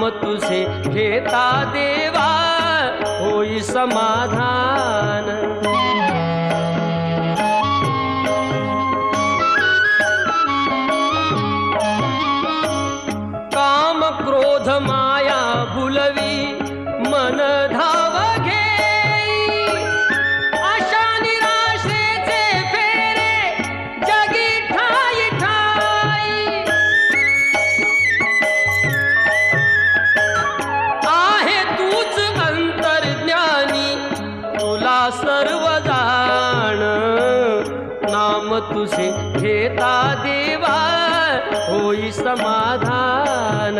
नाम तुझे घेता देवा होई समाधान। काम क्रोध माया भुलवी मन धाव घेई, आशा निराशेचे फेरे जगी ठाई ठाई। आहे तूच अंतर्ज्ञानी तुला सर्व जाण, नाम तुझे घेता देवा होई समाधान।